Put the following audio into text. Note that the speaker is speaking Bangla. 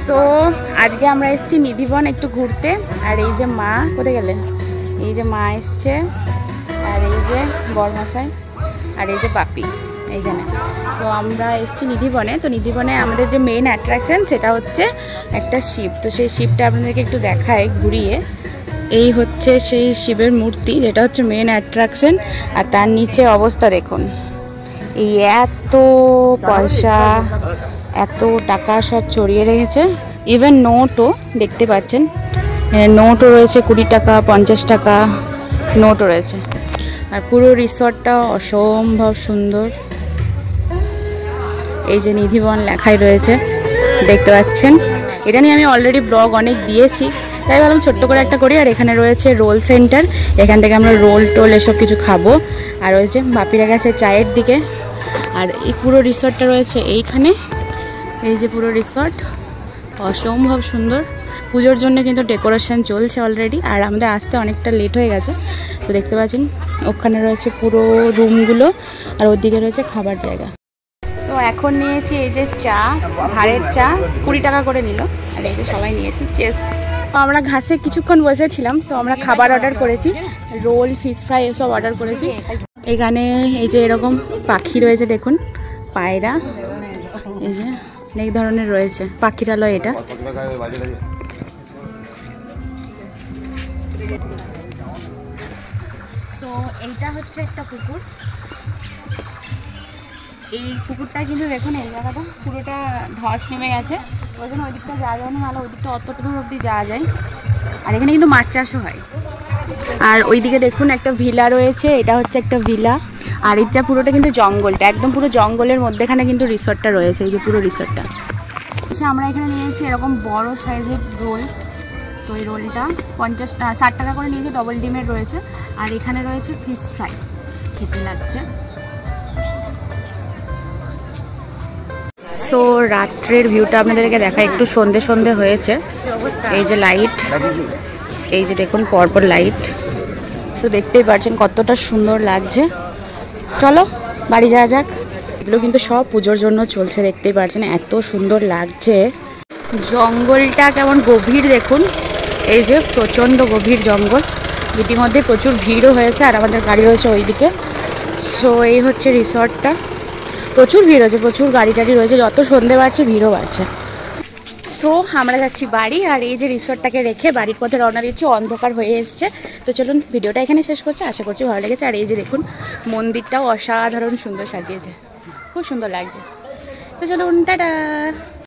সো আজকে আমরা এসেছি নিধিবন একটু ঘুরতে। আর এই যে মা, কোথায় গেলে? এই যে মা এসছে, আর এই যে বরমশাই, আর এই যে পাপি এইখানে। সো আমরা এসেছি নিধিবনে। তো নিধিবনে আমাদের যে মেইন অ্যাট্রাকশান সেটা হচ্ছে একটা শিব। তো সেই শিবটা আপনাদেরকে একটু দেখায় ঘুরিয়ে। এই হচ্ছে সেই শিবের মূর্তি, যেটা হচ্ছে মেইন অ্যাট্রাকশান। আর তার নিচে অবস্থা দেখুন, এই এত পয়সা, এত টাকা সব ছড়িয়ে রেখেছে। ইভেন নোটও দেখতে পাচ্ছেন, নোটও রয়েছে, 20 টাকা, 50 টাকা নোটও রয়েছে। আর পুরো রিসর্টটা অসম্ভব সুন্দর। এই যে নিধিবন লেখাই রয়েছে, দেখতে পাচ্ছেন। এটা নিয়ে আমি অলরেডি ব্লগ অনেক দিয়েছি, তাই ভাবলাম ছোট্ট করে একটা করি। আর এখানে রয়েছে রোল সেন্টার, এখান থেকে আমরা রোল টোল এসব কিছু খাবো। আর রয়েছে বাপিরা গেছে চায়ের দিকে। আর এই পুরো রিসর্টটা রয়েছে এইখানে। এই যে পুরো রিসর্ট অসম্ভব সুন্দর। পুজোর জন্য কিন্তু ডেকোরেশন চলছে অলরেডি, আর আমাদের আসতে অনেকটা লেট হয়ে গেছে। তো দেখতে পাচ্ছেন ওখানে রয়েছে পুরো রুমগুলো, আর ওদিকে রয়েছে খাবার জায়গা। সো এখন নিয়েছি এই যে চা, ভাড়ের চা 20 টাকা করে নিল। আর এই যে সবাই নিয়েছি চেস। তো আমরা ঘাসে কিছুক্ষণ বসেছিলাম, তো আমরা খাবার অর্ডার করেছি, রোল, ফিশ ফ্রাই এসব অর্ডার করেছি। এখানে এই যে এরকম পাখি রয়েছে দেখুন, পায়রা, এই যে অনেক ধরনের রয়েছে। পাখিরালয় এটা। সো এইটা হচ্ছে একটা পুকুর। এই পুকুরটা কিন্তু দেখুন, এই জায়গাটা পুরোটা ধস নেমে গেছে। ওই জন্য ওই দিকটা যাওয়া যায় না, ভালো ওই দিকটা অতটা দূর অব্দি যাওয়া যায়। আর এখানে কিন্তু মাছ চাষও হয়। আর ওইদিকে দেখুন একটা ভিলা রয়েছে, এটা হচ্ছে একটা ভিলা। আর এটা পুরোটা কিন্তু জঙ্গলটা, একদম পুরো জঙ্গলের মধ্যেখানে কিন্তু রিসর্টটা রয়েছে। এই যে পুরো রিসর্টটা। আমরা এখানে নিয়েছি এরকম বড় সাইজের রোল। তো এই রোলটা 60 টাকা করে নিয়েছে, ডবল ডিমের রয়েছে। আর এখানে রয়েছে ফিশ ফ্রাই, খেতে লাগছে। সো রাত্রের ভিউটা আপনাদেরকে দেখা, একটু সন্ধে সন্ধে হয়েছে। এই যে লাইট, এই যে দেখুন পরপর লাইট। সো দেখতেই পাচ্ছেন কতটা সুন্দর লাগছে। চলো বাড়ি যাওয়া যাক। এগুলো কিন্তু সব পুজোর জন্য চলছে, দেখতেই পাচ্ছেন এত সুন্দর লাগছে। জঙ্গলটা কেমন গভীর দেখুন, এই যে প্রচণ্ড গভীর জঙ্গল। ইতিমধ্যে প্রচুর ভিড়ও হয়েছে, আর আমাদের গাড়ি রয়েছে ওইদিকে। সো এই হচ্ছে রিসর্টটা, প্রচুর ভিড় হয়েছে, প্রচুর গাড়ি টাড়ি রয়েছে। যত সন্ধে বাড়ছে ভিড়ও বাড়ছে। সো আমরা যাচ্ছি বাড়ি। আর এই যে রিসর্টটাকে রেখে বাড়ির পথে রওনা দিচ্ছি, অন্ধকার হয়ে এসছে। তো চলুন ভিডিওটা এখানে শেষ করছি, আশা করছি ভালো লেগেছে। আর এই যে দেখুন মন্দিরটাও অসাধারণ সুন্দর সাজিয়েছে, খুব সুন্দর লাগছে। তো চলুন, টাটা।